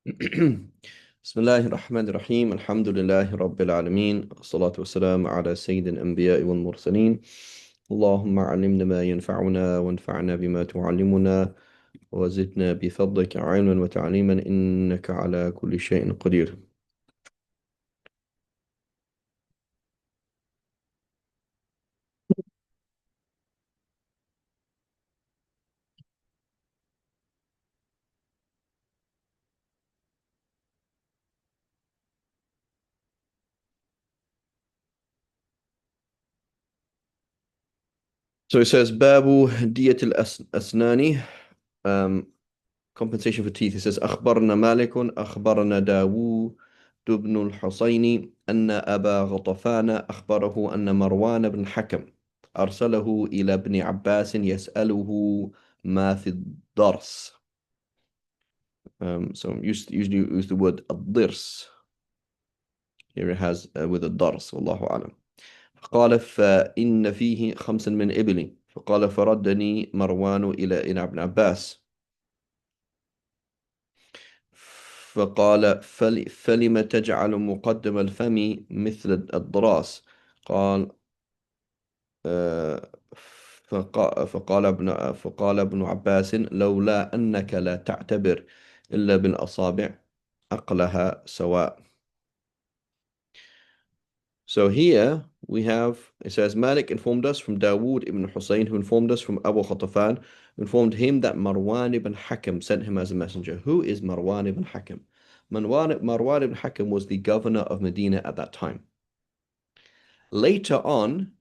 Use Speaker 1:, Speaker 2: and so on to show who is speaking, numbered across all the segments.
Speaker 1: بسم الله الرحمن الرحيم الحمد لله رب العالمين الصلاة والسلام على سيد الأنبياء والمرسلين اللهم علمنا ما ينفعنا وانفعنا بما تعلمنا وزدنا بفضلك علما وتعليما إنك على كل شيء قدير. So it says باب دية الأسنان, um, compensation for teeth. It says أخبرنا مالك أخبرنا داوود بن الحصين أن أبا غطفان أخبره أن مروان بن حكم أرسله إلى ابن عباس يسأله ما في الضرس. So usually use the word الضرس. Here it has with الضرس والله أعلم. قال فإن فيه خمسا من إبلي فقال فردني مروان إلى ابن عباس فقال فلم تجعل مقدم الفم مثل الضراس قال آه، فقال ابن عباس لولا أنك لا تعتبر إلا بالأصابع أقلها سواء. So here we have, it says, Malik informed us from Dawood ibn Hussein, who informed us from Abu Khatafan, who informed him that Marwan ibn Hakam sent him as a messenger. Who is Marwan ibn Hakam? Marwan ibn Hakam was the governor of Medina at that time. Later on,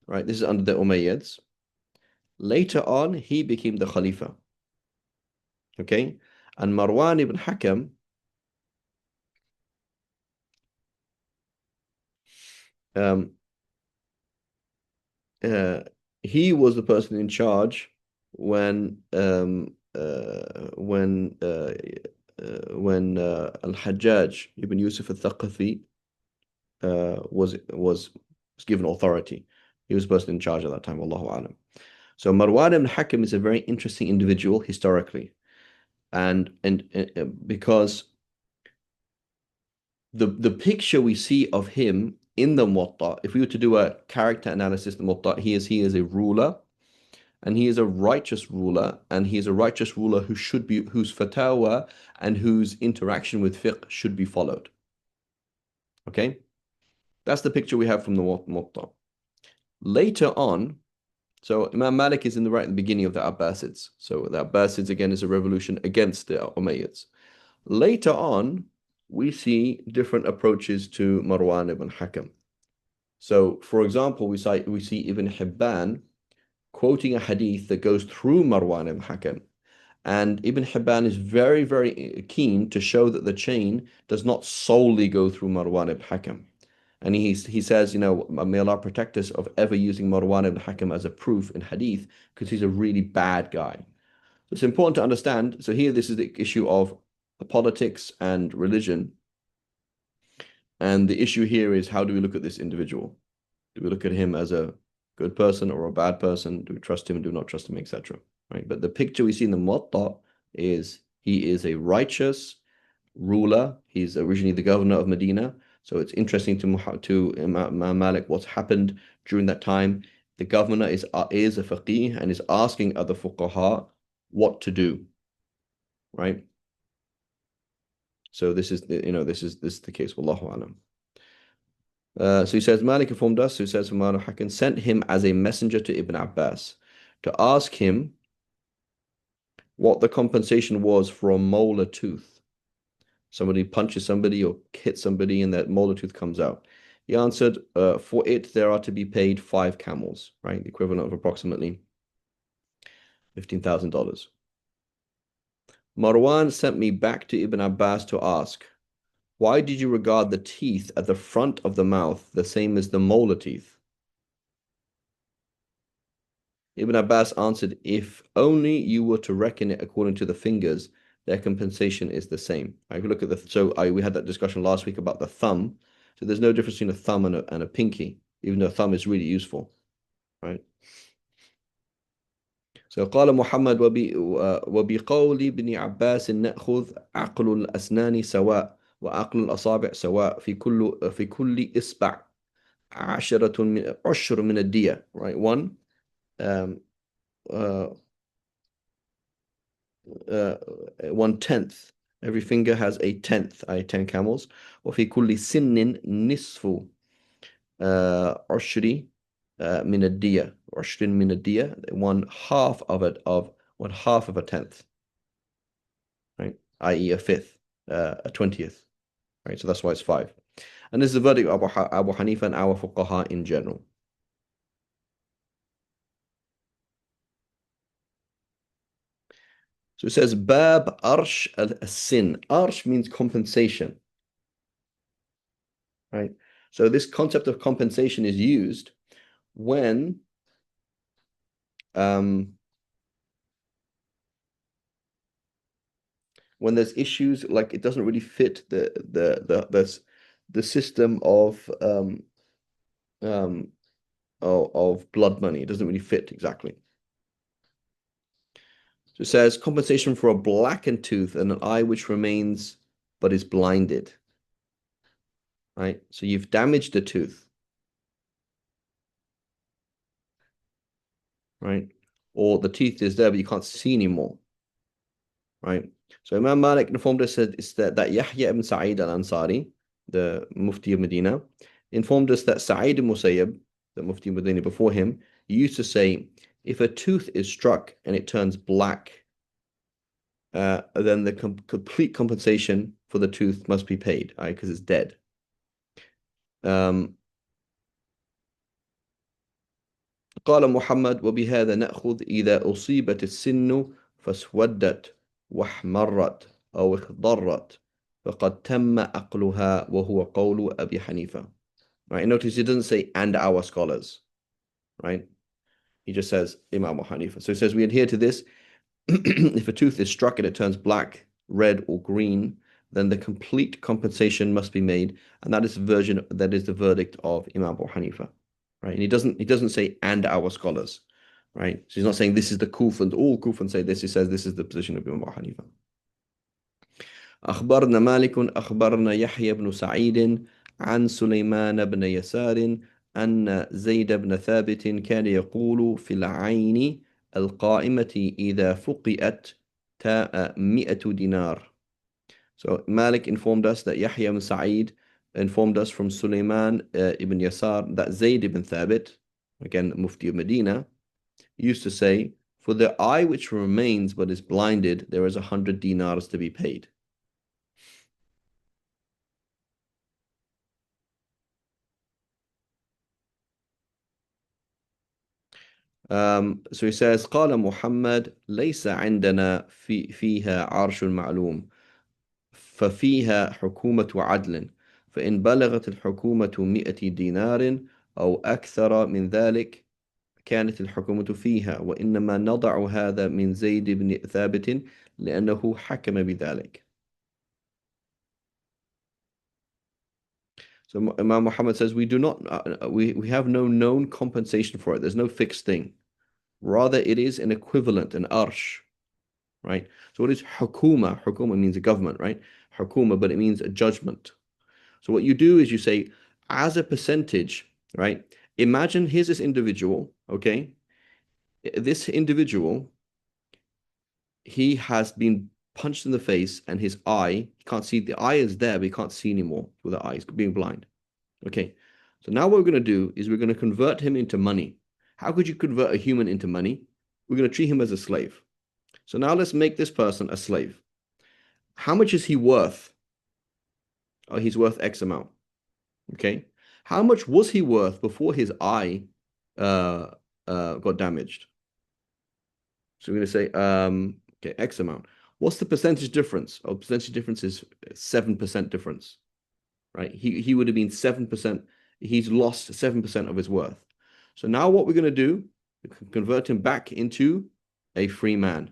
Speaker 1: right, this is under the Umayyads. Later on, he became the Khalifa. Okay? And Marwan ibn Hakam, um, uh, he was the person in charge when Al-Hajjaj ibn Yusuf al-Thaqafi was given authority. He was the person in charge at that time. Wallahu alam. So Marwan ibn Hakim is a very interesting individual historically, and because the picture we see of him in the Muwatta, if we were to do a character analysis in the Muwatta, he is a ruler, and he is a righteous ruler, and he is a righteous ruler whose fatwa and whose interaction with fiqh should be followed. Okay, that's the picture we have from the Muwatta. Later on, so Imam Malik is in the right at the beginning of the Abbasids. So the Abbasids again is a revolution against the Umayyads. Later on, we see different approaches to Marwan ibn Hakam. So, for example, we see Ibn Hibban quoting a hadith that goes through Marwan ibn Hakam. And Ibn Hibban is very, very keen to show that the chain does not solely go through Marwan ibn Hakam. And he says, may Allah protect us of ever using Marwan ibn Hakam as a proof in hadith, because he's a really bad guy. So it's important to understand. So here, this is the issue of politics and religion. And the issue here is, how do we look at this individual? Do we look at him as a good person or a bad person? Do we trust him, do not trust him, etc.? Right? But the picture we see in the Muwatta is he is a righteous ruler. He's originally the governor of Medina. So it's interesting to Imam Malik what's happened during that time. The governor is a faqih and is asking other fuqaha what to do. Right? So this is the case. Wallahu alam. So he says, Malik informed us, who says, Umar Hakim sent him as a messenger to Ibn Abbas to ask him what the compensation was for a molar tooth. Somebody punches somebody or hits somebody and that molar tooth comes out. He answered, for it, there are to be paid 5 camels, right? The equivalent of approximately $15,000. Marwan sent me back to Ibn Abbas to ask, why did you regard the teeth at the front of the mouth the same as the molar teeth? Ibn Abbas answered, if only you were to reckon it according to the fingers, their compensation is the same. If you look at we had that discussion last week about the thumb. So there's no difference between a thumb and a pinky, even though a thumb is really useful, right? So قال محمد وبقول ابن عباس نأخذ عقل الأسنان سواء وعقل الأصابع سواء في كل إصبع عشر من الدية, right? Um, uh, 1/10. Every finger has a tenth, 10 camels. وفي كل سن نصف عشر من الدية. عشر من الدية, one half of a tenth, right? i.e. a fifth, a 20th, right? So that's why it's five. And this is the verdict of Abu Hanifa and our fuqaha in general. So it says Bab Arsh al-Sin. Arsh means compensation, right? So this concept of compensation is used when um, when there's issues like it doesn't really fit the system um, of blood money. It doesn't really fit exactly. So it says compensation for a blackened tooth and an eye which remains but is blinded. Right? So you've damaged the tooth, right? Or the teeth is there, but you can't see anymore, right? So Imam Malik informed us that Yahya ibn Sa'id al-Ansari, the Mufti of Medina, informed us that Sa'id ibn Musayyib, the Mufti of Medina before him, he used to say, if a tooth is struck and it turns black, then the complete compensation for the tooth must be paid, right? Because it's dead. قال محمد وبهذا نأخذ إذا أصيبت السن فاسودت واحمرت أو اخضرت فقد تم عقلها وهو قول أبي حنيفة. Right, notice he doesn't say and our scholars, right? He just says Imam Abu Hanifa. So he says we adhere to this. If a tooth is struck and it turns black, red, or green, then the complete compensation must be made, and that is the verdict of Imam Abu Hanifa, right? And he doesn't say and our scholars, right? So he's not saying this is the Kufans, all Kufans say this. He says this is the position of Imam Abu Hanifa. أخبرنا مالك أخبرنا يحيى بن سعيد عن سليمان بن يسار أن زيد بن ثابت كان يقول في العين القائمة إذا فقئت 100 دينار. So Malik informed us that Yahya ibn Sa'id informed us from Sulaiman ibn Yasar that Zayd ibn Thabit, again Mufti of Medina, used to say, for the eye which remains but is blinded, there is 100 dinars to be paid. So he says قال محمد ليس عندنا فيها عرش معلوم ففيها حكومة عدل فإن بلغت الحكومة 100 دينار أو أكثر من ذلك كانت الحكومة فيها وإنما نضع هذا من زيد بن ثابت لأنه حكم بذلك. So Imam Muhammad says we do not we have no known compensation for it. There's no fixed thing. Rather, it is an equivalent, an arsh, right? So what is hukuma? Hukuma means a government, right? Hukuma, but it means a judgment. So what you do is you say, as a percentage, right? Imagine here's this individual, okay? This individual, he has been punched in the face and his eye, he can't see, the eye is there, but he can't see anymore with the eyes, being blind. Okay. So now what we're going to do is we're going to convert him into money. How could you convert a human into money? We're going to treat him as a slave. So now let's make this person a slave. How much is he worth? Oh, he's worth X amount. Okay. How much was he worth before his eye got damaged? So we're going to say, okay, X amount. What's the percentage difference? Oh, percentage difference is 7% difference, right? He would have been 7%. He's lost 7% of his worth. So now what we're going to do, we can convert him back into a free man.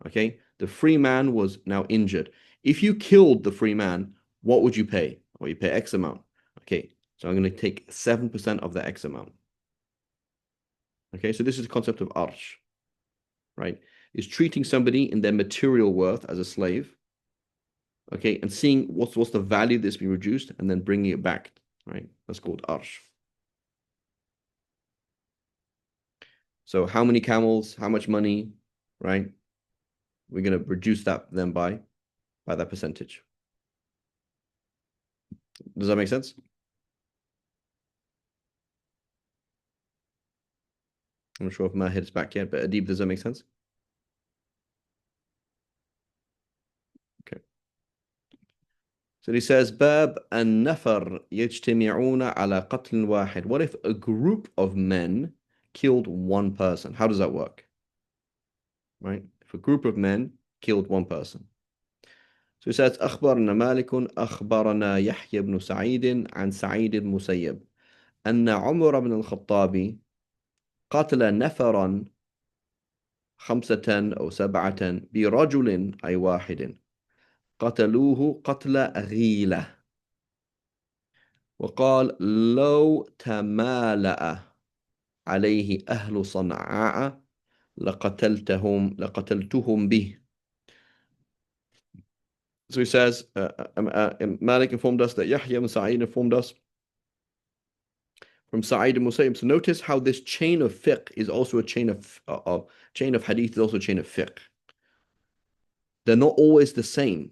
Speaker 1: Okay. The free man was now injured. If you killed the free man, what would you pay? Well, you pay X amount. Okay. So I'm going to take 7% of the X amount. Okay. So this is the concept of arsh. right, is treating somebody in their material worth as a slave, okay, and seeing what's the value that's been reduced and then bringing it back, right? That's called arsh. So how many camels, how much money, right? We're going to reduce that then by that percentage. Does that make sense? I'm not sure if my head's back yet, but Adib, does that make sense? Okay. So he says, Bab an-nafar yajtami'una ala qatl wahid. What if a group of men killed one person? How does that work? Right? If a group of men killed one person. So he says, أخبرنا مالك أخبرنا يحيى بن سعيد عن سعيد المسيب أن عمر بن الخطاب قتل نفرا 5 أو 7 برجل أي واحد قتلوه قتل غيلة وقال لو تمالأ عليه أهل صنعاء لقتلتهم به. So he says, Malik informed us that Yahya and Sa'id informed us from Sa'id and Musayyib. So notice how this chain of fiqh is also a chain of hadith is also a chain of fiqh. They're not always the same.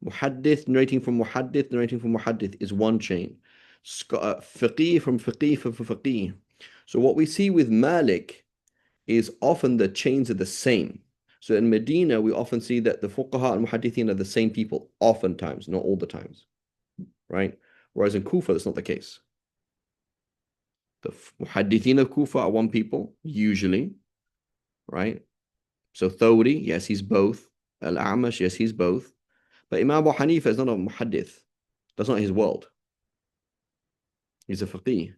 Speaker 1: Muhaddith narrating from Muhaddith is one chain. Faqih from Faqih. So what we see with Malik is often the chains are the same. So in Medina, we often see that the fuqaha and muhaddithin are the same people, oftentimes, not all the times, right? Whereas in Kufa, that's not the case. The muhaddithin of Kufa are one people, usually, right? So Thawri, yes, he's both. Al-A'mash, yes, he's both. But Imam Abu Hanifa is not a muhaddith. That's not his world. He's a faqih.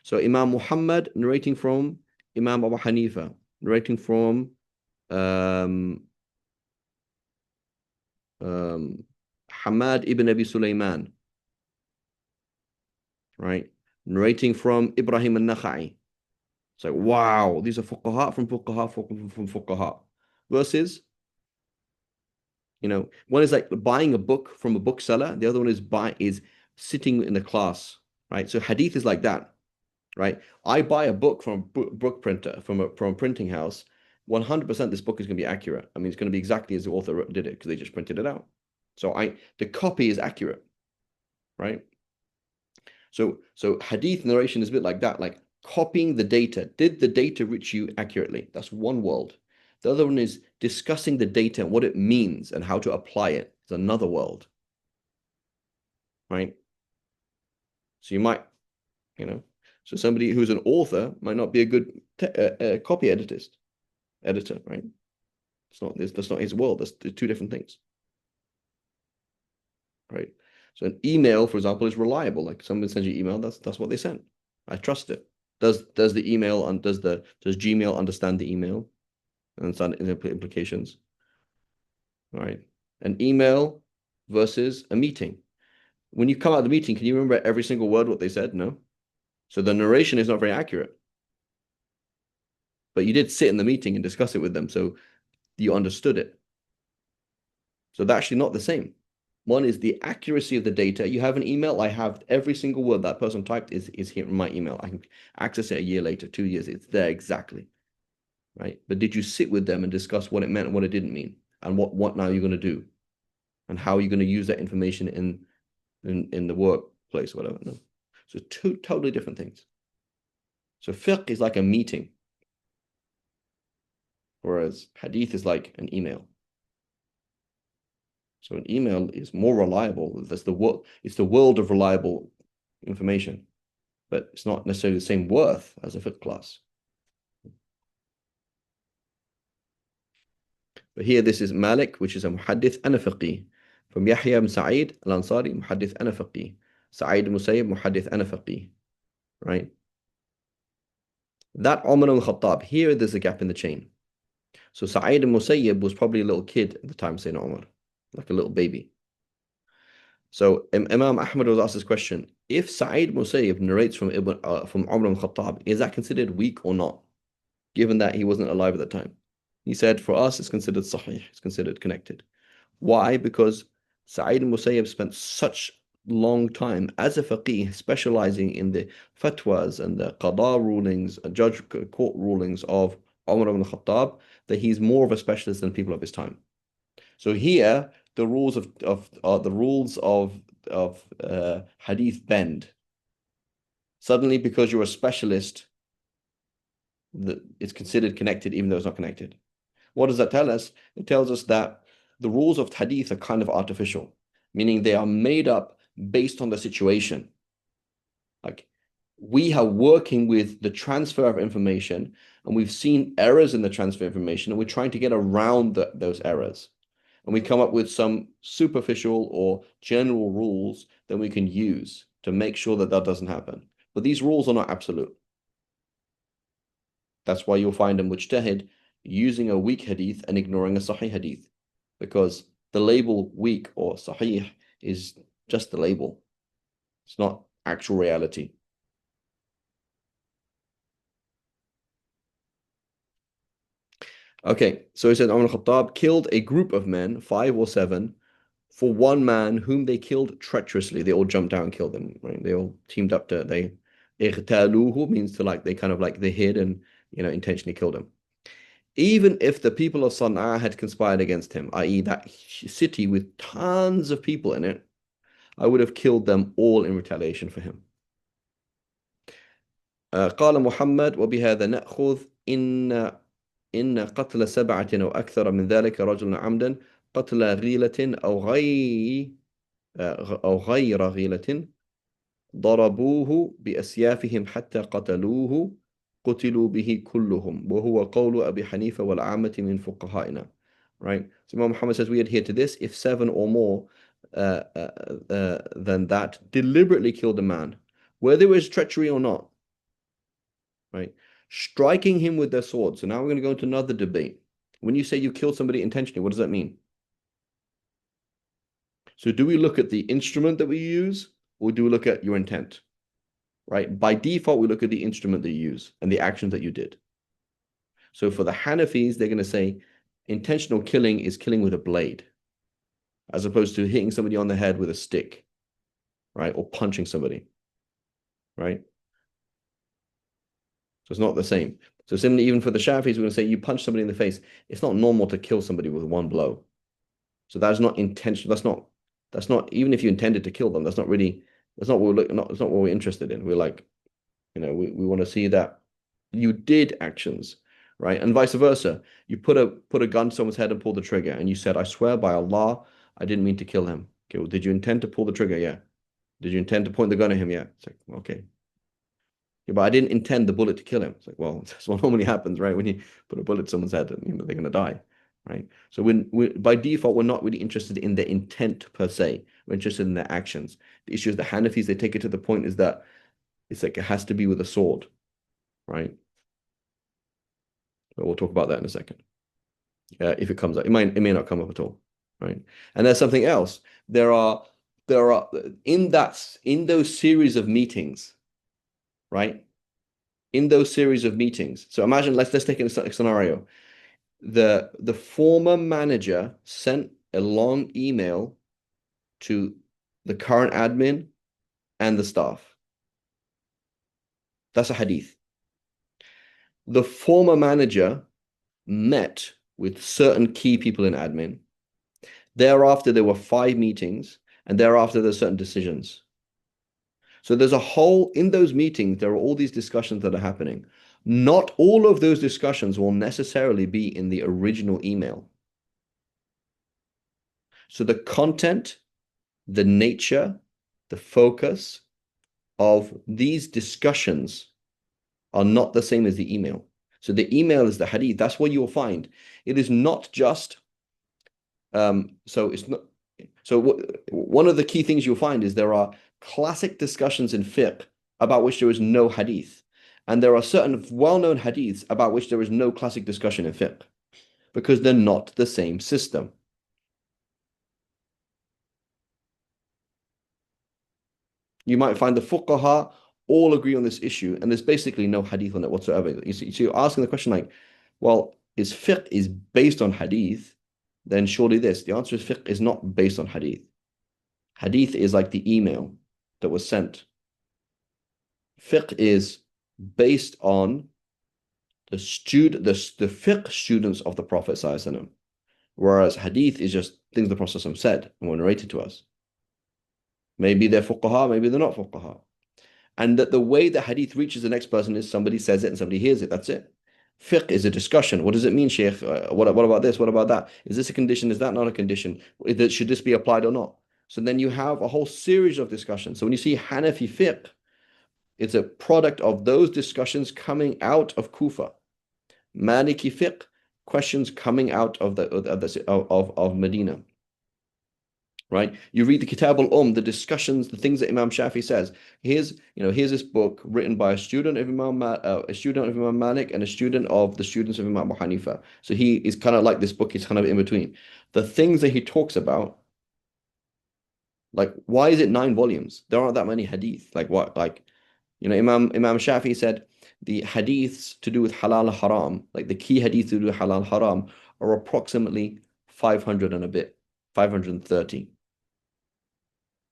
Speaker 1: So Imam Muhammad narrating from Imam Abu Hanifa, narrating from um, Hamad ibn Abi Sulaiman, right? Narrating from Ibrahim al-Nakha'i. It's like, wow, these are fuqaha from fuqaha. Versus, one is like buying a book from a bookseller, the other one is sitting in the class, right? So hadith is like that, right? I buy a book from a book printer, from a printing house. 100% this book is going to be accurate. I mean, it's going to be exactly as the author did it because they just printed it out. So the copy is accurate, right? So hadith narration is a bit like that, like copying the data. Did the data reach you accurately? That's one world. The other one is discussing the data and what it means and how to apply it. It's another world, right? So you might, so somebody who's an author might not be a good copy editor, right? That's not his world. That's two different things, right? So an email, for example, is reliable. Like someone sends you email, that's what they sent. I trust it. Does the email and does Gmail understand the email and understand implications? All right. An email versus a meeting. When you come out of the meeting, can you remember every single word what they said? No. So the narration is not very accurate. But you did sit in the meeting and discuss it with them, so you understood it. So they're actually not the same. One is the accuracy of the data. You have an email, I have every single word that person typed is here in my email. I can access it a year later, 2 years, it's there exactly, right? But did you sit with them and discuss what it meant and what it didn't mean? And what now you're going to do? And how are you going to use that information in the workplace, whatever? No. So two totally different things. So fiqh is like a meeting, whereas hadith is like an email. So an email is more reliable. It's the world of reliable information, but it's not necessarily the same worth as a fiqh class. But here this is Malik, which is a muhaddith and a faqih. From Yahya ibn Sa'id al-Ansari, muhaddith and a faqih. Sa'id al-Musayyib, muhaddith and a faqih. Right? That Umar al-Khattab, here there's a gap in the chain. So Sa'id al-Musayyib was probably a little kid at the time of Sayyidina Umar, like a little baby. So Imam Ahmad was asked this question: if Sa'id Musayyib narrates from Umar al-Khattab, is that considered weak or not? given that he wasn't alive at the time. He said, for us, it's considered sahih, it's considered connected. Why? Because Sa'id al-Musayyib spent such long time as a faqih, specializing in the fatwas and the qada rulings, judge court rulings of Umar ibn Khattab, that he's more of a specialist than people of his time. So here, the rules of hadith bend. Suddenly, because you're a specialist, it's considered connected, even though it's not connected. What does that tell us? It tells us that the rules of hadith are kind of artificial, meaning they are made up based on the situation. Like we are working with the transfer of information, and we've seen errors in the transfer of information, and we're trying to get around those errors. And we come up with some superficial or general rules that we can use to make sure that that doesn't happen. But these rules are not absolute. That's why you'll find a mujtahid using a weak hadith and ignoring a sahih hadith, because the label weak or sahih is just the label. It's not actual reality. Okay, so he said Umar al-Khattab killed a group of men, 5 or 7, for one man whom they killed treacherously. They all jumped down and killed them, right? They all teamed up to they ightaluhu means to like they kind of like they hid and intentionally killed him. Even if the people of Sana'a had conspired against him, i.e., that city with tons of people in it, I would have killed them all in retaliation for him. قال محمد وبهذا نأخذ إن قتل 7 أو أكثر من ذلك رجل عمدا قتل غيلة أو غير غيلة ضربوه بأسيافهم حتى قتلوه قتلوا به كلهم وهو قول أبي حنيفة والعامة من فقهائنا. Right? So Imam Muhammad says we adhere to this if 7 or more than that deliberately killed a man, whether it was treachery or not, right? Striking him with their sword. So now we're going to go into another debate. When you say you kill somebody intentionally, what does that mean? So do we look at the instrument that we use, or do we look at your intent? Right? By default, we look at the instrument that you use and the actions that you did. So for the Hanafis, they're going to say intentional killing is killing with a blade, as opposed to hitting somebody on the head with a stick, right? Or punching somebody, right? So it's not the same. So similarly, even for the Shafis, we're going to say you punch somebody in the face. It's not normal to kill somebody with one blow. So that's not intentional. That's not even if you intended to kill them. That's not what we're looking. That's not what we're interested in. We're like, we want to see that you did actions, right? And vice versa. You put a gun to someone's head and pull the trigger, and you said, "I swear by Allah, I didn't mean to kill him." Okay, well, did you intend to pull the trigger? Yeah. Did you intend to point the gun at him? Yeah. It's like, okay. Yeah, but I didn't intend the bullet to kill him. It's like, well, that's what normally happens, right? When you put a bullet to someone's head, and they're gonna die, right? So by default, we're not really interested in the intent per se. We're interested in their actions. The issue is the Hanafis, they take it to the point is that it's like it has to be with a sword, right? But we'll talk about that in a second. If it comes up, it may not come up at all, right? And there's something else. There are in those series of meetings, right? In those series of meetings. So imagine, let's take a scenario. The former manager sent a long email to the current admin and the staff. That's a hadith. The former manager met with certain key people in admin. Thereafter, there were 5 meetings, and thereafter, there's certain decisions. So in those meetings, there are all these discussions that are happening. Not all of those discussions will necessarily be in the original email. So the content, the nature, the focus of these discussions are not the same as the email. So the email is the hadith. That's what you'll find. It is not just so it's not one of the key things you'll find is there are classic discussions in fiqh about which there is no hadith, and there are certain well-known hadiths about which there is no classic discussion in fiqh because they're not the same system. You might find the fuqaha all agree on this issue, and there's basically no hadith on it whatsoever. So you're asking the question like, well, is fiqh is based on hadith, then surely this. The answer is fiqh is not based on hadith. Hadith is like the email that was sent. Fiqh is based on the fiqh students of the Prophet ﷺ, whereas hadith is just things the Prophet ﷺ said and were narrated to us. Maybe they're fuqaha, maybe they're not fuqaha. And that the way that hadith reaches the next person is somebody says it and somebody hears it. That's it. Fiqh is a discussion. What does it mean, Shaykh? What about this? What about that? Is this a condition? Is that not a condition? Should this be applied or not? So then you have a whole series of discussions. So when you see Hanafi fiqh, it's a product of those discussions coming out of Kufa. Maliki fiqh, questions coming out of Medina. Right? You read the Kitab al the discussions, the things that Imam Shafi says. Here's this book written by a student of Imam Malik and a student of the students of Imam Abu Hanifa. So he is kind of like this book is kind of in between. The things that he talks about, like why is it 9 volumes? There aren't that many hadith. Like what? Like, Imam Shafi said the hadiths to do with halal haram, like the key hadith to do with halal haram, are approximately 500 and a bit, 530.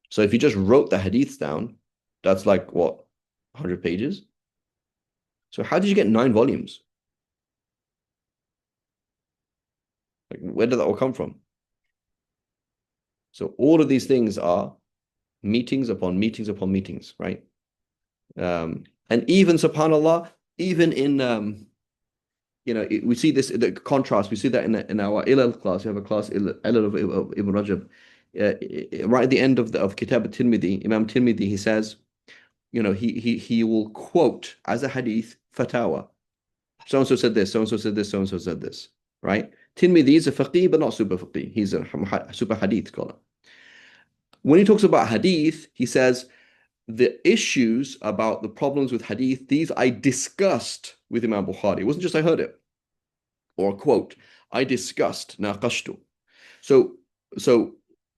Speaker 1: So if you just wrote the hadiths down, that's like what, 100 pages? So how did you get 9 volumes? Like where did that all come from? So all of these things are meetings upon meetings upon meetings, right? And even subhanallah, even in we see this the contrast. We see that in our Ilal class. We have a class Ilal of Ibn Rajab. Right at the end of Kitab al-Tirmidhi, Imam Tirmidhi, he says, he will quote as a hadith fatawa. So and so said this. So and so said this. So and so said this. Right? Tirmidhi is a faqih, but not super faqih. He's a super hadith scholar. When he talks about hadith, he says, the issues about the problems with hadith, these I discussed with Imam Bukhari. It wasn't just I heard it or a quote. I discussed, naqashtu. So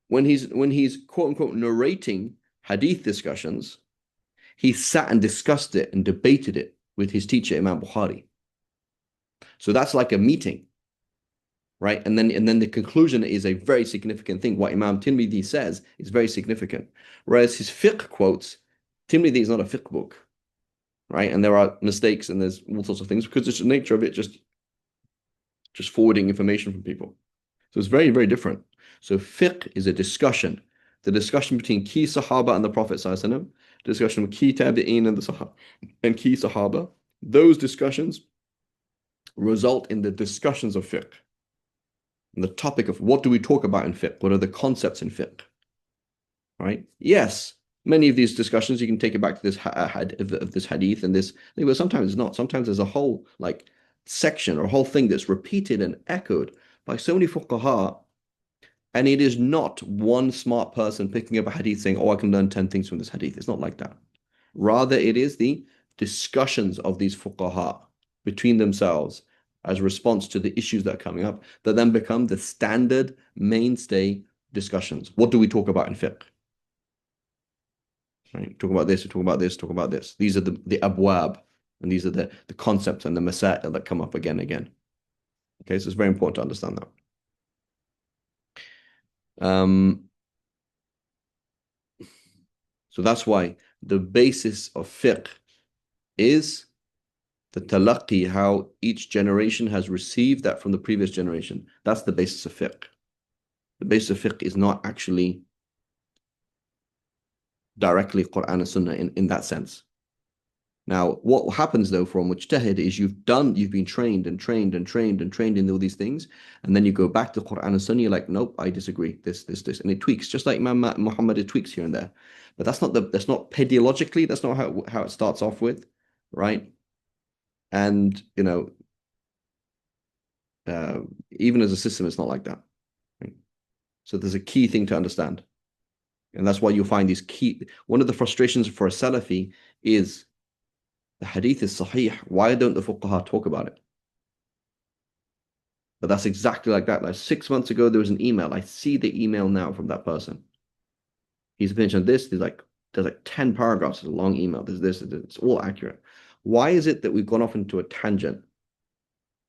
Speaker 1: when he's quote unquote narrating hadith discussions, he sat and discussed it and debated it with his teacher Imam Bukhari. So that's like a meeting, right? And then the conclusion is a very significant thing. What Imam Tirmidhi says is very significant. Whereas his fiqh quotes, Tirmidhi is not a fiqh book, right? And there are mistakes and there's all sorts of things because it's the nature of it just forwarding information from people. So it's very, very different. So fiqh is a discussion, the discussion between key Sahaba and the Prophet ﷺ, discussion with key Tabi'een and key Sahaba. Those discussions result in the discussions of fiqh. And the topic of what do we talk about in fiqh? What are the concepts in fiqh? Right? Yes, many of these discussions you can take it back to this this hadith and this thing, but sometimes it's not. Sometimes there's a whole like section or a whole thing that's repeated and echoed by so many fuqaha, and it is not one smart person picking up a hadith saying, "Oh, I can learn 10 things from this hadith." It's not like that. Rather, it is the discussions of these fuqaha between themselves as a response to the issues that are coming up that then become the standard mainstay discussions. What do we talk about in fiqh? Right? Talk about this, talk about this, talk about this. These are the abwab, and these are the concepts and the masail that come up again and again. Okay, so it's very important to understand that. So that's why the basis of fiqh is the talaqi, how each generation has received that from the previous generation. That's the basis of fiqh. The basis of fiqh is not actually directly Quran and Sunnah in that sense. Now, what happens though for a mujtahid is you've been trained and trained and trained and trained in all these things, and then you go back to Quran and Sunnah, you're like, nope, I disagree, this, and it tweaks, just like Imam Muhammad, it tweaks here and there. But that's not pedagogically, that's not how it starts off with, right? And even as a system, it's not like that. Right? So there's a key thing to understand. And that's why you'll find one of the frustrations for a Salafi is the hadith is sahih. Why don't the fuqaha talk about it? But that's exactly like that. Like 6 months ago, there was an email. I see the email now from that person. He's mentioned this. He's like, there's like 10 paragraphs, it's a long email, there's this, it's all accurate. Why is it that we've gone off into a tangent?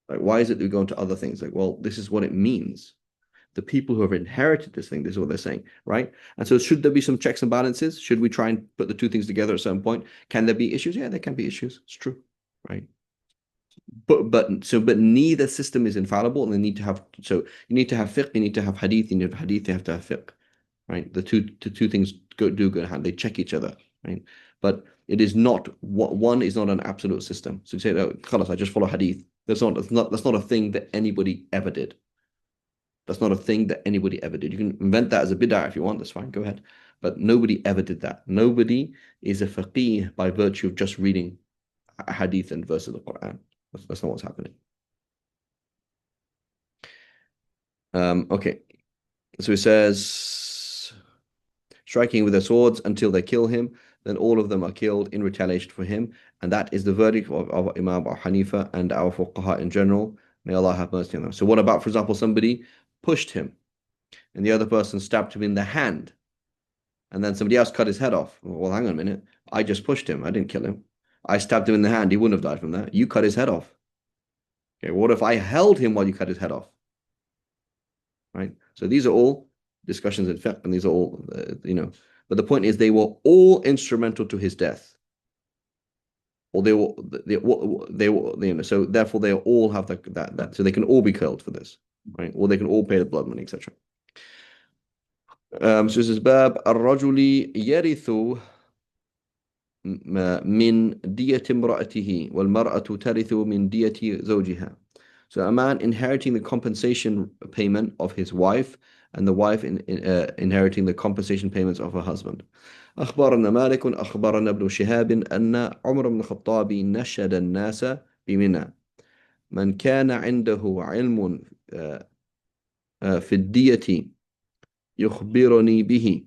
Speaker 1: Like, why is it that we go into other things? Like, well, this is what it means. The people who have inherited this thing, this is what they're saying, right? And so, should there be some checks and balances? Should we try and put the two things together at a certain point? Can there be issues? Yeah, there can be issues. It's true, right? But neither system is infallible, and they need to have so you need to have fiqh, you need to have hadith, you need to have hadith, you have to have fiqh, right? The two things do go hand. They check each other, right? But it is not what one is not an absolute system. So you say, oh, khalas, I just follow hadith. That's not a thing that anybody ever did. That's not a thing that anybody ever did. You can invent that as a bid'ah if you want, that's fine, go ahead. But nobody ever did that. Nobody is a faqih by virtue of just reading a hadith and verses of the Quran. That's not what's happening. Okay. So it says, striking with their swords until they kill him, then all of them are killed in retaliation for him. And that is the verdict of Imam Abu Hanifa and our fuqaha in general. May Allah have mercy on them. So what about, for example, somebody pushed him and the other person stabbed him in the hand and then somebody else cut his head off? Well, hang on a minute. I just pushed him. I didn't kill him. I stabbed him in the hand. He wouldn't have died from that. You cut his head off. Okay, what if I held him while you cut his head off? Right? So these are all discussions in fiqh, and these are all, but the point is they were all instrumental to his death. Or so therefore they all have that, so they can all be killed for this, right? Or they can all pay the blood money, etc. So this is Bab الرجل يرث من دية امرأته والمرأة ترث من دية زوجها. So a man inheriting the compensation payment of his wife, and the wife inheriting the compensation payments of her husband. أخبرنا مالك أخبرنا ابن شهاب أن عمر بن الخطاب نشد الناس بمنى من كان عنده علم في الدية يخبرني به.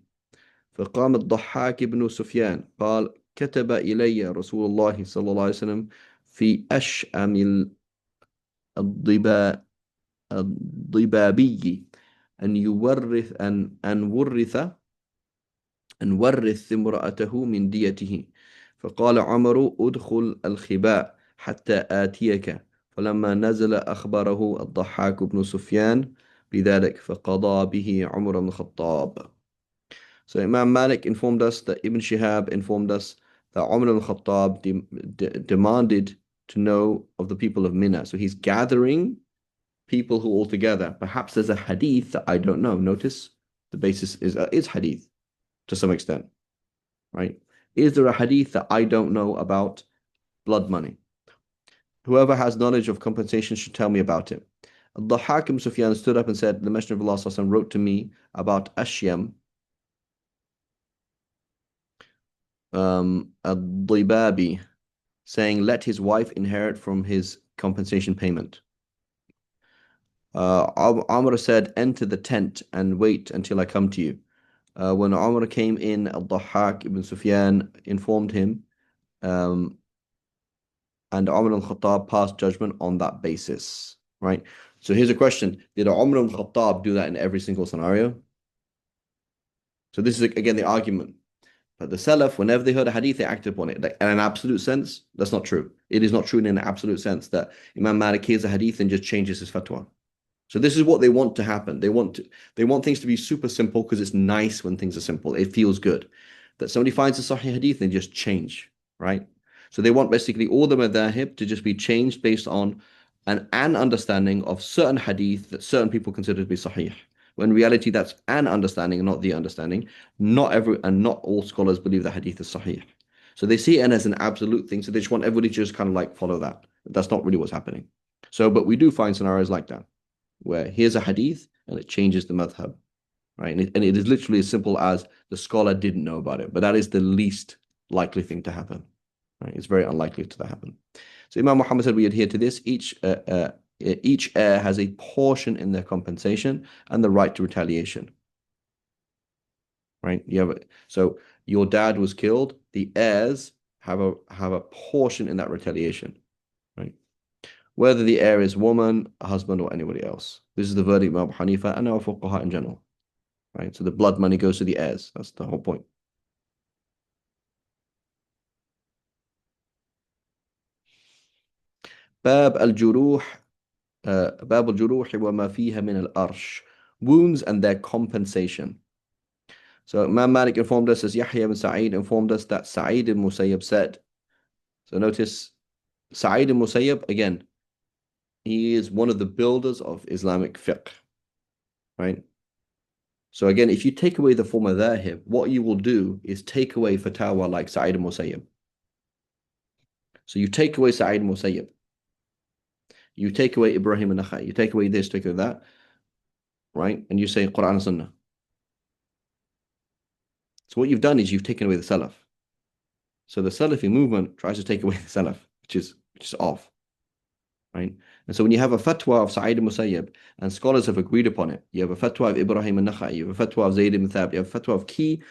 Speaker 1: فقام الضحاك بن سفيان قال كتب إلي رسول الله صلى الله عليه وسلم في أشأم الضبابي أن يورث أن ورث امرأته من ديته. فقال عمر ادخل الخباء حتى آتيك. فلما نزل أخبره الضحاك بن سفيان بذلك فقضى به عمر بن الخطاب. So Imam Malik informed us that Ibn Shihab informed us that Umar al-Khattab demanded to know of the people of Mina. So he's gathering people who all together. Perhaps there's a hadith that I don't know. Notice the basis is hadith to some extent, right? Is there a hadith that I don't know about blood money? Whoever has knowledge of compensation should tell me about it. The Hakim Sufyan stood up and said, the Messenger of Allah Sallallahu Alaihi Wasallam wrote to me about Ashyam, al-Dibabi, saying, let his wife inherit from his compensation payment. Amr said, enter the tent and wait until I come to you. When Amr came in, al-Dhahhak ibn Sufyan informed him, and Umar al-Khattab passed judgment on that basis, right? So here's a question. Did Umar al-Khattab do that in every single scenario? So this is, again, the argument. But the Salaf, whenever they heard a hadith, they acted upon it. Like, in an absolute sense, that's not true. It is not true in an absolute sense that Imam Malik hears a hadith and just changes his fatwa. So this is what they want to happen. They want things to be super simple because it's nice when things are simple. It feels good. That somebody finds a Sahih hadith and just change, right? So they want basically all the madhahib to just be changed based on an understanding of certain hadith that certain people consider to be Sahih. When in reality that's an understanding and not the understanding. Not all scholars believe that hadith is Sahih. So they see it as an absolute thing. So they just want everybody to just kind of like follow that. That's not really what's happening. So, but we do find scenarios like that, where here's a hadith and it changes the madhab, right? And it is literally as simple as the scholar didn't know about it, but that is the least likely thing to happen, right? It's very unlikely to happen. So Imam Muhammad said we adhere to this. Each heir has a portion in their compensation and the right to retaliation, right? So your dad was killed. The heirs have a portion in that retaliation, right? Whether the heir is woman, a husband, or anybody else. This is the verdict of Abu Hanifa and our fuqaha in general, right? So the blood money goes to the heirs. That's the whole point. باب الجروح باب الجروح وما فيها من الأرش. Wounds and their compensation. So Imam Malik informed us, as Yahya ibn Sa'id informed us, that Sa'id ibn Musayyab said. So notice Sa'id ibn Musayyab, again, he is one of the builders of Islamic fiqh, right? So again, if you take away the former dhahib, what you will do is take away fatwa like Sa'id ibn Musayyab. So you take away Sa'id ibn Musayyab, you take away Ibrahim an-Nakhai, you take away this, take away that, right? And you say Quran and Sunnah. So what you've done is you've taken away the Salaf. So the Salafi movement tries to take away the Salaf, which is off, right? And so when you have a fatwa of Sa'id Musayyib and scholars have agreed upon it, you have a fatwa of Ibrahim al-Nakhai, you have a fatwa of Zayd ibn Thabit, you have a fatwa of key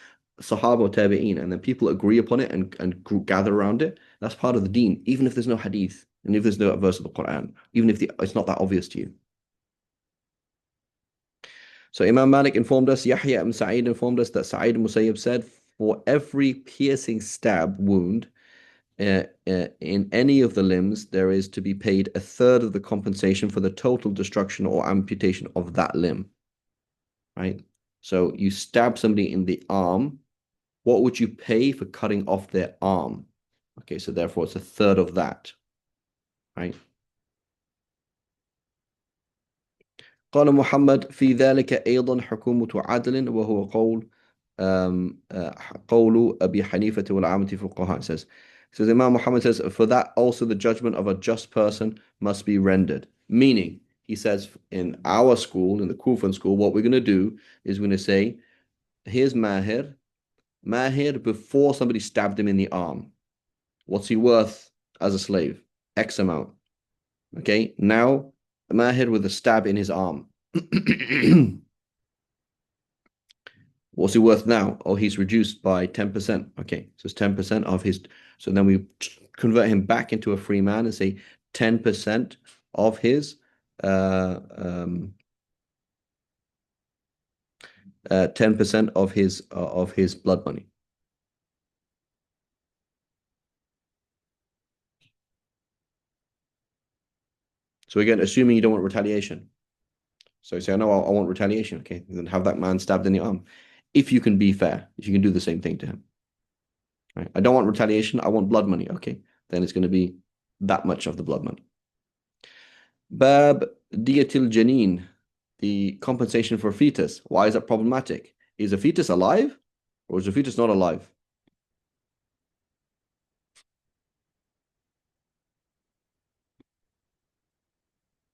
Speaker 1: Sahaba or Tabi'een, and then people agree upon it and gather around it, that's part of the deen, even if there's no hadith, and if there's no verse of the Quran, even if it's not that obvious to you. So Imam Malik informed us, Yahya ibn Sa'id informed us that Sa'id Musayyib said, for every piercing stab wound in any of the limbs, there is to be paid a third of the compensation for the total destruction or amputation of that limb. Right? So you stab somebody in the arm, what would you pay for cutting off their arm? Okay, so therefore it's a third of that. Right? قال محمد في ذلك أيضا حكومة عدل وهو قول أبي حنيفة والعامة فقهاء. It says Imam Muhammad says, for that also the judgment of a just person must be rendered. Meaning, he says, in our school, in the Kufan school, what we're going to do is we're going to say, here's Mahir. Mahir, before somebody stabbed him in the arm, what's he worth as a slave? X amount. Okay, now Mahir with a stab in his arm. What's he worth now? Oh, he's reduced by 10%. Okay, so it's 10% of his. So then we convert him back into a free man and say 10% of his 10% of his blood money. So again, assuming you don't want retaliation. So you say, no, I want retaliation. Okay, then have that man stabbed in the arm. If you can be fair, if you can do the same thing to him. Right? I don't want retaliation. I want blood money. Okay, then it's going to be that much of the blood money. Bab diyatil janeen, the compensation for fetus. Why is that problematic? Is a fetus alive or is a fetus not alive?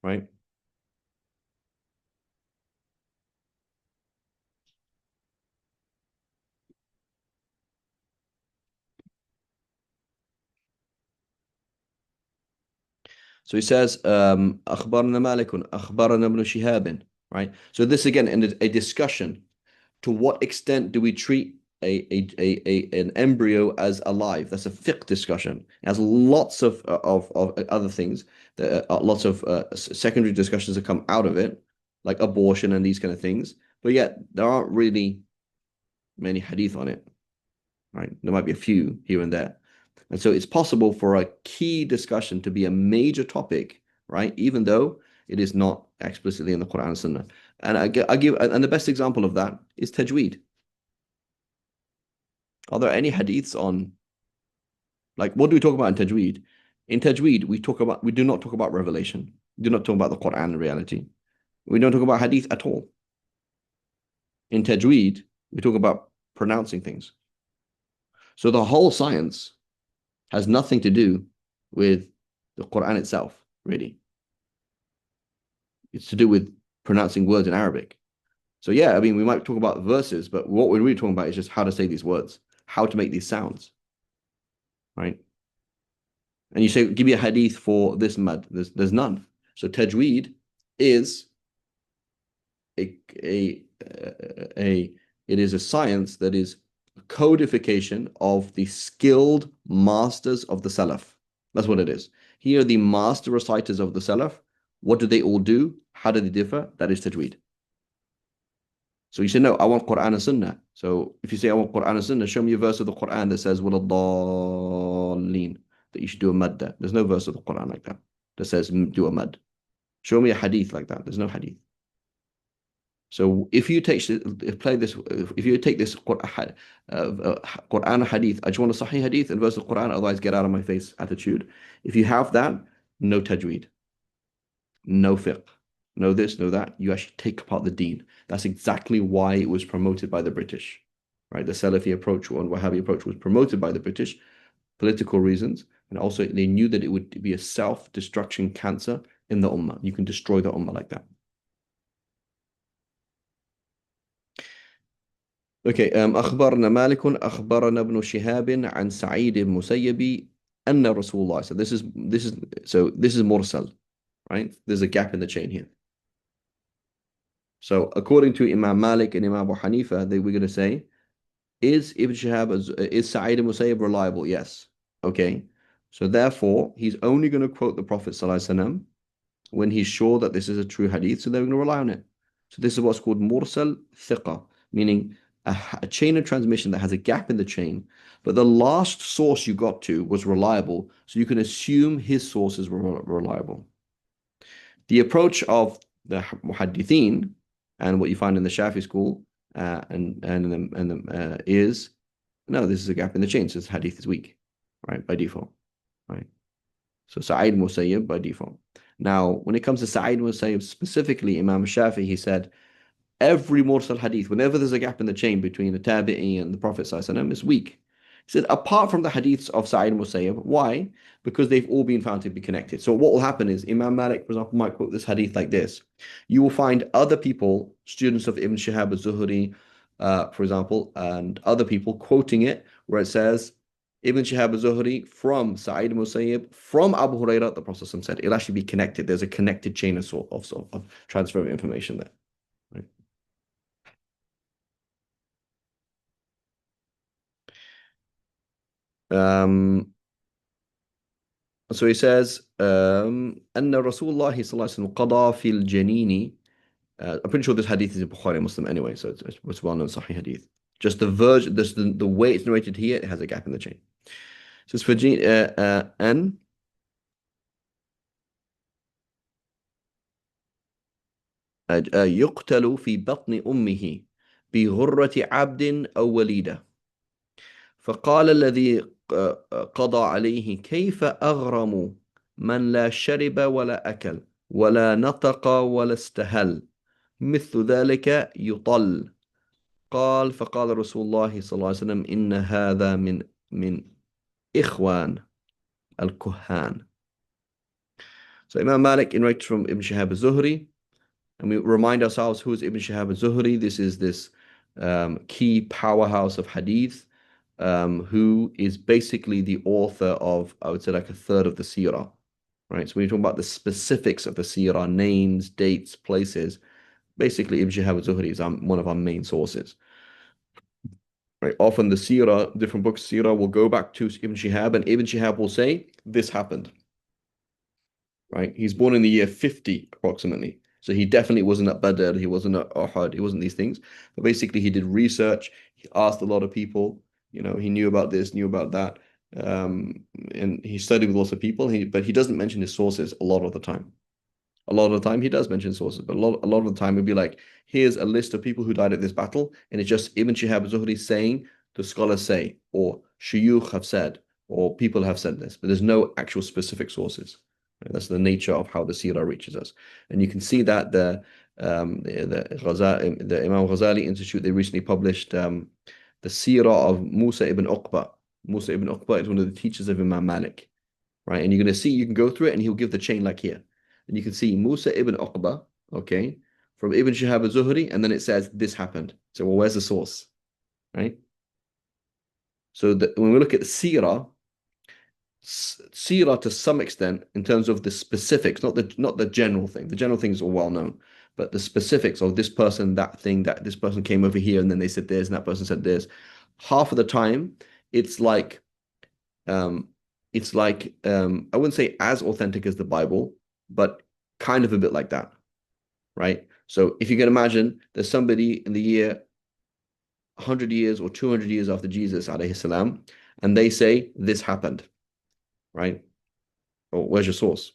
Speaker 1: Right? So he says, أخبرنا مالك أخبرنا ابن شهاب. Right? So this again in a discussion. To what extent do we treat an embryo as alive? That's a fiqh discussion. It has lots of other things. Lots of secondary discussions that come out of it, like abortion and these kind of things. But yet there aren't really many hadith on it. Right? There might be a few here and there. And so it's possible for a key discussion to be a major topic, right? Even though it is not explicitly in the Quran and Sunnah. And and the best example of that is tajweed. Are there any hadiths on, like, what do we talk about in tajweed? In tajweed, we do not talk about revelation. We do not talk about the Quran in reality. We don't talk about hadith at all. In tajweed, we talk about pronouncing things. So the whole science has nothing to do with the Quran itself, really. It's to do with pronouncing words in Arabic. So yeah, I mean, we might talk about verses, but what we're really talking about is just how to say these words, how to make these sounds, right? And you say, give me a hadith for this mad. There's none. So tajweed is a it is a science that is a codification of the skilled masters of the Salaf. That's what it is. Here are the master reciters of the Salaf. What do they all do? How do they differ? That is tajweed. So you say, no, I want Quran and Sunnah. So if you say, I want Quran and Sunnah, show me a verse of the Quran that says, وَلَضَّالِّينَ, that you should do a madda. There's no verse of the Quran like that. that says do a mad. Show me a hadith like that. There's no hadith. So if you take play this, if you take this Quran hadith, I just want a Sahih hadith and verse of Quran, otherwise get out of my face attitude. If you have that, no tajweed, no fiqh, no this, no that. You actually take apart the deen. That's exactly why it was promoted by the British, right? The Salafi approach or Wahhabi approach was promoted by the British, political reasons, and also they knew that it would be a self-destruction cancer in the ummah. You can destroy the ummah like that. Okay, أخبرنا مالك أخبرنا ابن شهاب عن سعيد بن مسيب أن رسول الله. So this is mursal, right? There's a gap in the chain here. So according to Imam Malik and Imam Abu Hanifa, we're going to say, is Ibn Shihab, is Sa'id ibn Musayyib reliable? Yes. Okay. So therefore, he's only going to quote the Prophet ﷺ when he's sure that this is a true hadith, so they're going to rely on it. So this is what's called mursal thiqa, meaning a chain of transmission that has a gap in the chain, but the last source you got to was reliable, so you can assume his sources were reliable. The approach of the muhaddithin and what you find in the Shafi school is no, this is a gap in the chain, so this hadith is weak, right, by default, right? So Sa'id Musayyib by default. Now, when it comes to Sa'id Musayyib specifically, Imam Shafi, he said, every mursal hadith, whenever there's a gap in the chain between the tabi'i and the Prophet ﷺ, is weak. He said, apart from the hadiths of Sa'id Musayyib. Why? Because they've all been found to be connected. So what will happen is Imam Malik, for example, might quote this hadith like this. You will find other people, students of Ibn Shihab al-Zuhri, for example, and other people quoting it where it says, Ibn Shihab al-Zuhri from Sa'id Musayyib, from Abu Hurairah, the Prophet said, it'll actually be connected. There's a connected chain of transfer of information there. Right? So he says, أن رسول الله صلى الله عليه وسلم قضى في الجنين. I'm pretty sure this hadith is in Bukhari and Muslim anyway, so it's well known Sahih hadith. Just the version, the way it's narrated here, it has a gap in the chain. So it's for أن يقتل في بطن أمه بغرة عبد أو وليدة. فقال الذي قضى عليه كيف أغرم من لا شرب ولا أكل ولا نطق ولا استهل مثل ذلك يطل. فقال رسول الله صلى الله عليه وسلم إن هذا من إخوان الكهان. So Imam Malik narrates from Ibn Shihab al-Zuhri, and we remind ourselves who is Ibn Shihab al-Zuhri. This is this key powerhouse of hadith, who is basically the author of, I would say, like a third of the seerah, right? So when you talk about the specifics of the seerah, names, dates, places, basically Ibn Shihab al-Zuhri is one of our main sources, right? Often the seerah, different books, seerah will go back to Ibn Shihab, and Ibn Shihab will say, this happened, right? He's born in the year 50 approximately. So he definitely wasn't at Badr, he wasn't at Uhud, he wasn't these things. But basically he did research, he asked a lot of people, he knew about this, knew about that. And he studied with lots of people, but he doesn't mention his sources a lot of the time. A lot of the time he does mention sources, but a lot of the time it'd be like, here's a list of people who died at this battle, and it's just Ibn Shihab az-Zuhri saying, the scholars say, or shuyukh have said, or people have said this, but there's no actual specific sources. Right? That's the nature of how the seerah reaches us. And you can see that the Imam Ghazali Institute, they recently published the seerah of Musa ibn Uqba. Musa ibn Uqba is one of the teachers of Imam Malik, right? And you're going to see, you can go through it and he'll give the chain like here. And you can see Musa ibn Uqba, okay, from Ibn Shihab al-Zuhri, and then it says this happened. So, well, where's the source, right? So when we look at the seerah to some extent, in terms of the specifics, not the general thing. The general things are well known, but the specifics of this person, that thing, that this person came over here, and then they said this, and that person said this. Half of the time, it's like I wouldn't say as authentic as the Bible, but kind of a bit like that, right? So if you can imagine, there's somebody in the year 100 years or 200 years after Jesus, alayhi salam, and they say this happened, right? Or where's your source,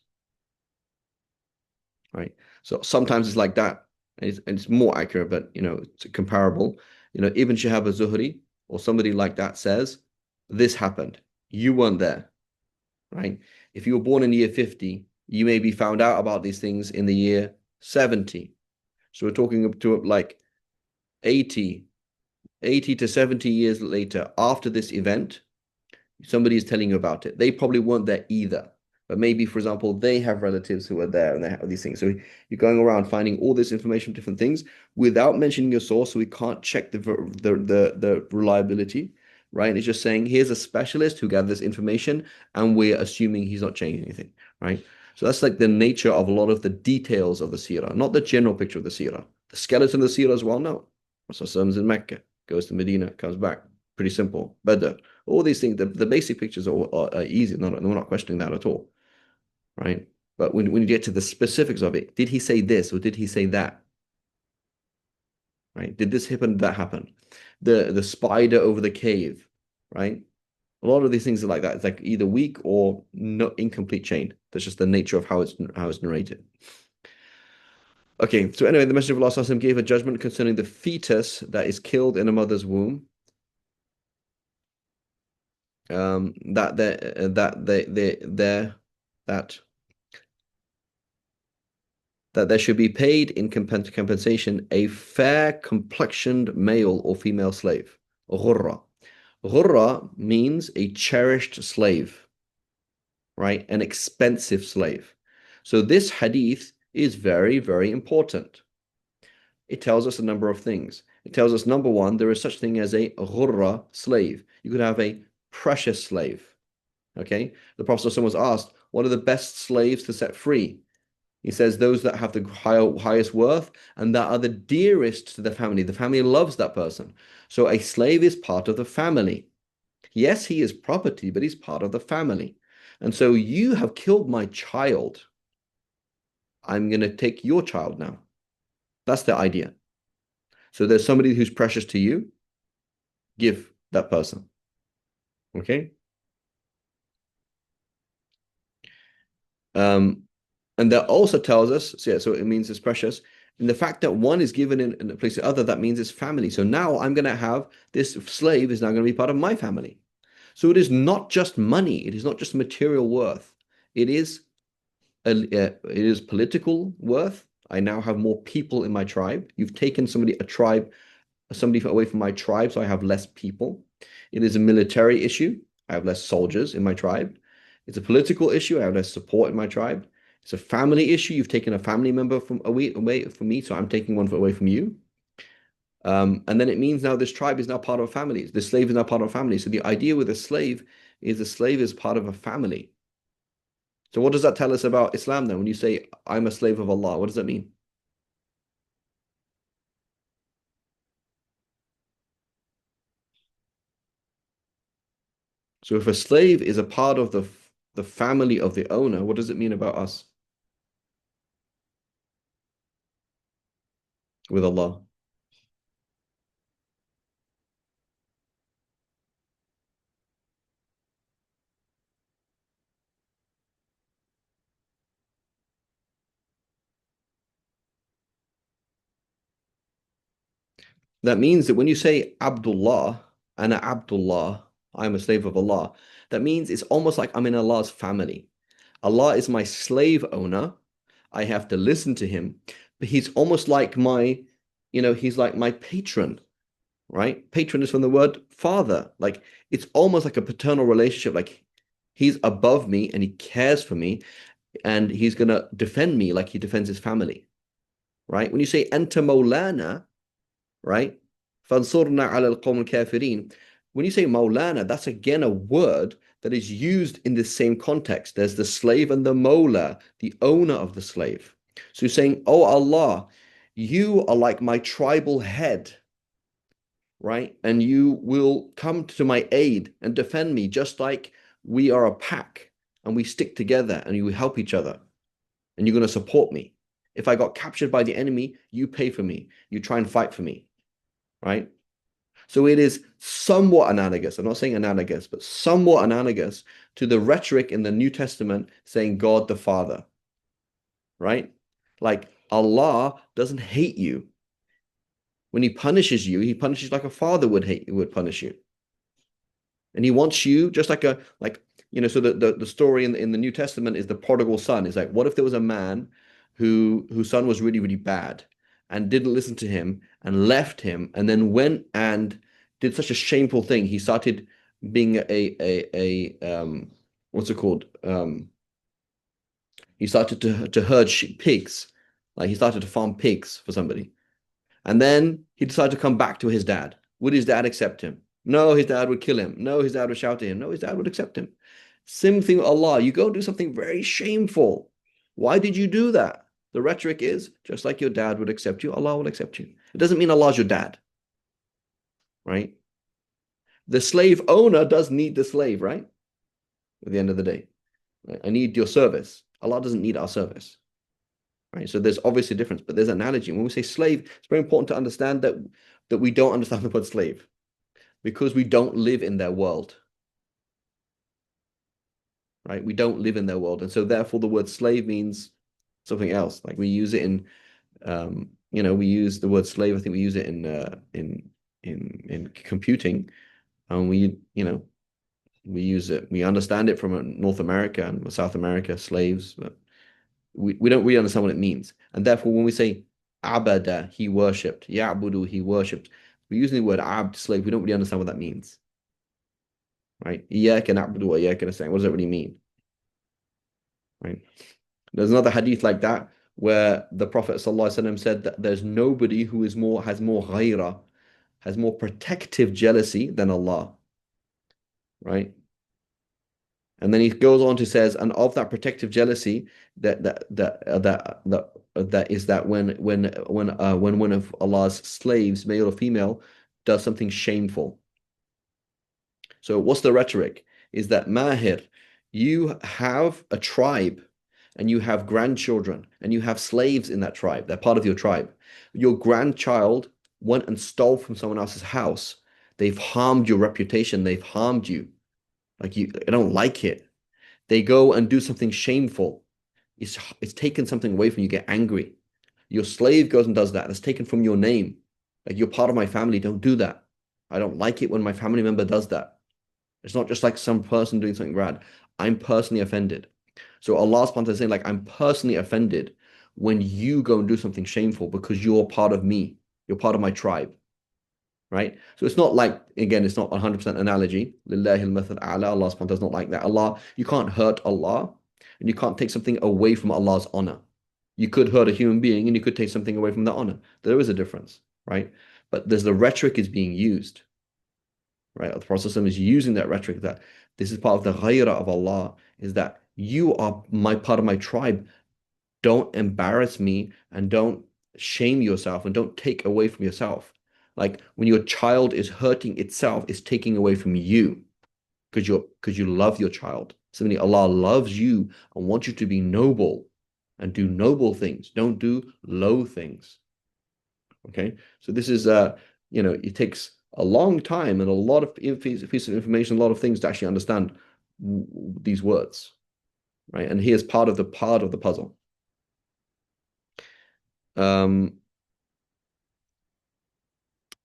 Speaker 1: right? So sometimes it's like that. It's more accurate, but it's comparable. Ibn Shihab az-Zuhri or somebody like that says, this happened. You weren't there, right? If you were born in the year 50, you may be found out about these things in the year 70. So we're talking up to like 80, 80 to 70 years later after this event, somebody is telling you about it. They probably weren't there either. But maybe, for example, they have relatives who are there and they have these things. So you're going around finding all this information, different things, without mentioning your source. So we can't check the reliability, right? It's just saying here's a specialist who gathered this information, and we're assuming he's not changing anything, right? So that's like the nature of a lot of the details of the seerah, not the general picture of the seerah. The skeleton of the seerah is well known. Rasulullah in Mecca, goes to Medina, comes back. Pretty simple. Badr, all these things, the basic pictures are easy. We're not questioning that at all, right? But when you get to the specifics of it, did he say this or did he say that? Right? Did this happen? Did that happen? The spider over the cave, right? A lot of these things are like that. It's like either weak or not incomplete chain. That's just the nature of how it's narrated. Okay, so anyway, the Messenger of Allah Sallallahu Alaihi Wasallam gave a judgment concerning the fetus that is killed in a mother's womb. That that there should be paid in compensation a fair complexioned male or female slave. Ghurra. Ghurra means a cherished slave, right? An expensive slave. So this hadith is very, very important. It tells us a number of things. It tells us, number one, there is such thing as a ghurra slave. You could have a precious slave. Okay? The Prophet was asked, what are the best slaves to set free? He says those that have the highest worth and that are the dearest to the family. The family loves that person. So a slave is part of the family. Yes, he is property, but he's part of the family. And so you have killed my child. I'm going to take your child now. That's the idea. So there's somebody who's precious to you. Give that person. Okay? And that also tells us, so yeah, so it means it's precious. And the fact that one is given in a place to the other, that means it's family. So now I'm going to have this slave is now going to be part of my family. So it is not just money. It is not just material worth. It is political worth. I now have more people in my tribe. You've taken somebody away from my tribe, so I have less people. It is a military issue. I have less soldiers in my tribe. It's a political issue. I have less support in my tribe. It's a family issue. You've taken a family member from away from me, so I'm taking one away from you. And then it means now this tribe is now part of a family. The slave is now part of a family. So the idea with a slave is part of a family. So what does that tell us about Islam then? When you say, I'm a slave of Allah, what does that mean? So if a slave is a part of the family of the owner, what does it mean about us with Allah? That means that when you say Abdullah, Ana Abdullah, I'm a slave of Allah, that means it's almost like I'm in Allah's family. Allah is my slave owner. I have to listen to him, but he's almost like he's like my patron, right? Patron is from the word father. Like it's almost like a paternal relationship. Like he's above me and he cares for me and he's gonna defend me like he defends his family, right? When you say Anta Maulana, right? فَانْصُرْنَا عَلَى الْقَوْمِ الْكَافِرِينَ. When you say Maulana, that's again a word that is used in the same context. There's the slave and the Mawla, the owner of the slave. So you're saying, oh Allah, you are like my tribal head, right? And you will come to my aid and defend me just like we are a pack and we stick together and you help each other and you're going to support me. If I got captured by the enemy, you pay for me. You try and fight for me, right? So it is somewhat analogous. I'm not saying analogous, but somewhat analogous to the rhetoric in the New Testament saying God the Father, right? Like Allah doesn't hate you. When he punishes you, he punishes like a father would punish you. And he wants you just like so the story in the New Testament is the prodigal son. Is like, what if there was a man whose son was really, really bad and didn't listen to him and left him and then went and did such a shameful thing. He started being a what's it called? He started to herd pigs. Like he started to farm pigs for somebody. And then he decided to come back to his dad. Would his dad accept him? No, his dad would kill him. No, his dad would shout at him. No, his dad would accept him. Same thing with Allah. You go and do something very shameful. Why did you do that? The rhetoric is just like your dad would accept you, Allah will accept you. It doesn't mean Allah's your dad, right? The slave owner does need the slave, right? At the end of the day, right? I need your service. Allah doesn't need our service, right? So there's obviously a difference, but there's an analogy. When we say slave, it's very important to understand that we don't understand the word slave because we don't live in their world, right? We don't live in their world, and so therefore the word slave means something else. Like we use it in, we use the word slave. I think we use it in computing, and we use it. We understand it from North America and South America, slaves, but we don't really understand what it means. And therefore, when we say abada, he worshipped, ya'budu, he worshipped, we're using the word abd, slave. We don't really understand what that means, right? Iyyaka na'budu wa iyyaka nasta'in. What does that really mean, right? There's another hadith like that where the Prophet ﷺ said that there's nobody who has more ghaira, has more protective jealousy than Allah, right? And then he goes on to says, and of that protective jealousy, that is that when one of Allah's slaves, male or female, does something shameful. So what's the rhetoric? Is that Mahir, you have a tribe and you have grandchildren and you have slaves in that tribe. They're part of your tribe. Your grandchild went and stole from someone else's house. They've harmed your reputation. They've harmed you. Like I don't like it. They go and do something shameful. It's taken something away from you. Get angry. Your slave goes and does that. That's taken from your name. Like you're part of my family. Don't do that. I don't like it when my family member does that. It's not just like some person doing something bad. I'm personally offended. So Allah subhanahu wa ta'ala is saying, like, I'm personally offended when you go and do something shameful because you're part of me. You're part of my tribe. Right? So it's not like, again, it's not 100% analogy. Lillahi al-mathal a'la. Allah subhanahu wa ta'ala is not like that. Allah, you can't hurt Allah and you can't take something away from Allah's honor. You could hurt a human being and you could take something away from the honor. There is a difference, right? But there's the rhetoric is being used, right? The Prophet is using that rhetoric that this is part of the ghayrah of Allah, is that you are my part of my tribe. Don't embarrass me and don't shame yourself and don't take away from yourself. Like when your child is hurting itself, it's taking away from you because you love your child. Similarly, Allah loves you and wants you to be noble and do noble things. Don't do low things. Okay, so this is it takes a long time and a lot of piece of information, a lot of things to actually understand these words, right? And here's part of the puzzle. Um,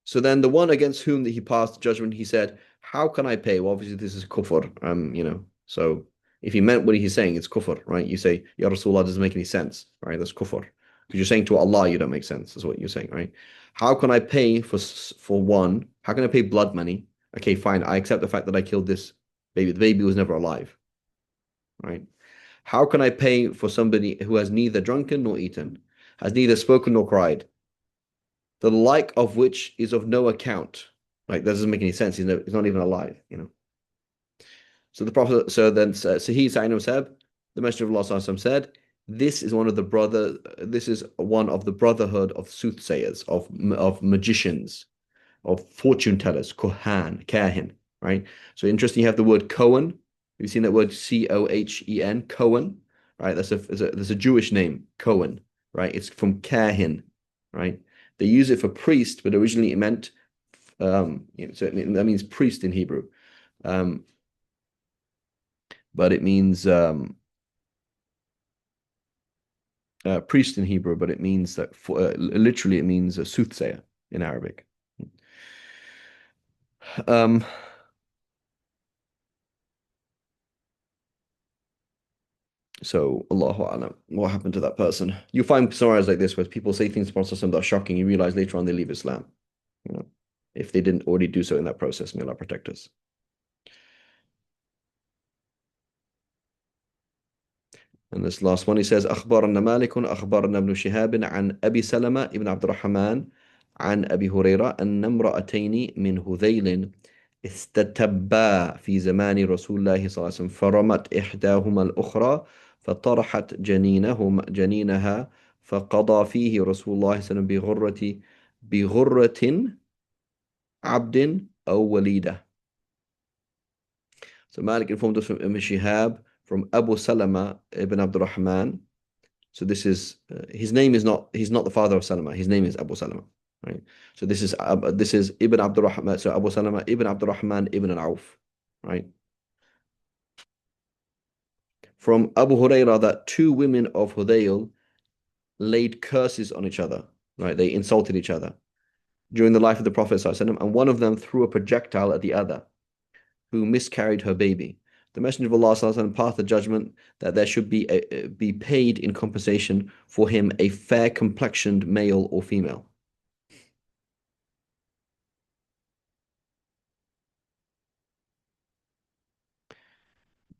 Speaker 1: so then the one against whom that he passed judgment, he said, "How can I pay?" Well, obviously this is kufr. So if he meant what he's saying, it's kufr, right? You say, "Ya Rasulullah," doesn't make any sense, right? That's kufr. Because you're saying to Allah, you don't make sense, is what you're saying, right? How can I pay for one? How can I pay blood money? Okay, fine. I accept the fact that I killed this baby. The baby was never alive, right? How can I pay for somebody who has neither drunken nor eaten, has neither spoken nor cried, the like of which is of no account? Like that doesn't make any sense. He's not even alive. So the Prophet, so he said, the Messenger of Allah said, this is one of the brotherhood of soothsayers, of magicians, of fortune tellers, kahin, right? So interesting, you have the word Cohen. You've seen that word Cohen, Cohen, right? That's a Jewish name, Cohen, right? It's from kahin, right? They use it for priest, but originally it meant, that means priest in Hebrew. But it means Priest in Hebrew, but it means that literally it means a soothsayer in Arabic. Um, so Allahu A'lam, what happened to that person? You find scenarios like this where people say things to Prophet that are shocking. You realize later on they leave Islam, you know, if they didn't already do so in that process. May Allah protect us. And this last one, he says, أخبرنا مالك أخبرنا ابن شهاب عن أبي سلمة ابن عبد الرحمن عن أبي هريرة أن امرأتين من هذيل استتبا في زمان رسول الله صلى الله عليه وسلم فرمت إحداهما الأخرى فطرحت جنينها فقضى فيه رسول الله صلى الله عليه وسلم بغرة عبد أو وليدة. So Malik informed us from Ibn Shihab, from Abu Salama ibn Abdurrahman. So this is his name is not he's not the father of Salama. His name is Abu Salama, right? So this is Ibn Abdurrahman. So Abu Salama ibn Abdurrahman ibn al-Auf, right? From Abu Hurairah that two women of Hudayl laid curses on each other, right? They insulted each other during the life of the Prophet ﷺ, and one of them threw a projectile at the other, who miscarried her baby. The Messenger of Allah ﷺ passed the judgment that there should be paid in compensation for him a fair complexioned male or female.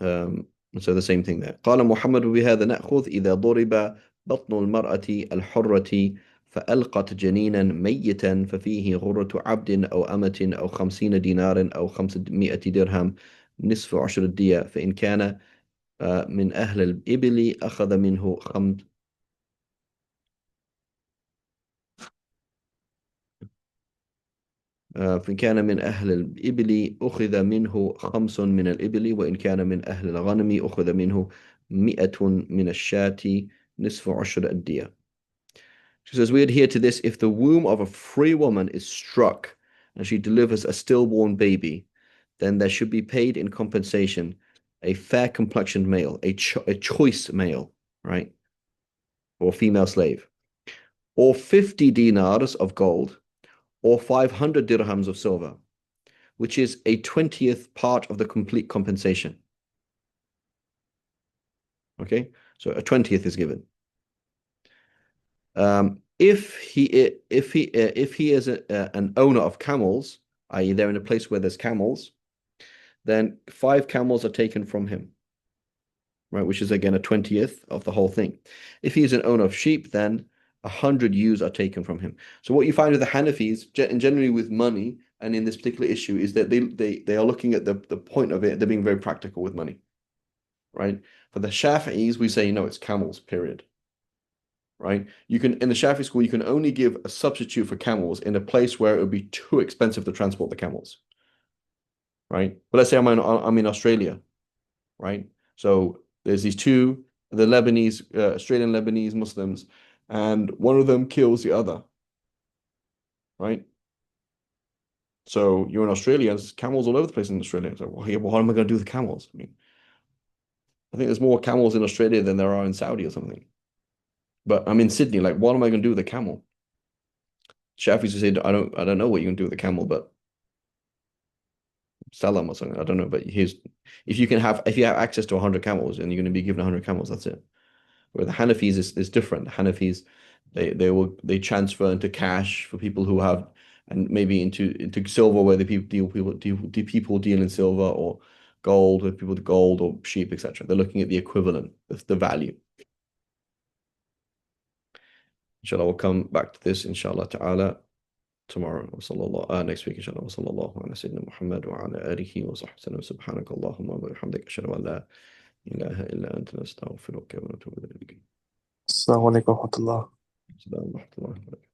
Speaker 1: Um, so the same thing there. قال محمد بهذا نأخذ إذا ضرب بطن المرأة الحرة فألقت جنينا ميتا ففيه غرة عبد أو أمة أو 50 دينار أو 500 درهم نصف عشر الدية فإن كان من أهل الإبل أخذ منه فإن كان من أهل الإبل أخذ منه 5 من الإبل وإن كان من أهل الغنم أخذ منه 100 من الشاة نصف عشر الدية. She says, we adhere to this if the womb of a free woman is struck and she delivers a stillborn baby, then there should be paid in compensation a fair complexioned male, a choice male, right? Or female slave, or 50 dinars of gold, or 500 dirhams of silver, which is a 20th part of the complete compensation. Okay, so a 20th is given. If he is an owner of camels, i.e., they're in a place where there's camels, then 5 camels are taken from him, right? Which is again a 20th of the whole thing. If he's an owner of sheep, then 100 ewes are taken from him. So what you find with the Hanafis, and generally with money, and in this particular issue, is that they are looking at the point of it. They're being very practical with money, right? For the Shafi'is, we say no, it's camels. Period. Right? You can in the Shafi school, you can only give a substitute for camels in a place where it would be too expensive to transport the camels. Right? But let's say I'm in Australia, right? So there's these two, the Lebanese, Australian Lebanese Muslims, and one of them kills the other, right? So you're in Australia, and there's camels all over the place in Australia. So, well, yeah, well, what am I going to do with the camels? I mean, I think there's more camels in Australia than there are in Saudi or something. But I'm in Sydney, like, what am I going to do with a camel? Shafis would say, I don't know what you're going to do with a camel, but sell them or something. I don't know, but here's if you have access to 100 camels and you're going to be given 100 camels, that's it. Where the Hanafis is different. The Hanafis they transfer into cash for people who have, and maybe into silver where the people deal in silver, or gold with people with gold, or sheep, etc. They're looking at the equivalent, the value. Inshallah, we'll come back to this, inshallah ta'ala, tomorrow. Next week, inshallah. وصلى الله على سيدنا محمد وعلى آله وصحبه وسلم. سبحانك اللهم وبحمدك أشهد أن لا إله إلا أنت نستغفرك ونتوب إليك.
Speaker 2: السلام عليكم ورحمة الله.
Speaker 1: السلام ورحمة الله وبركاته.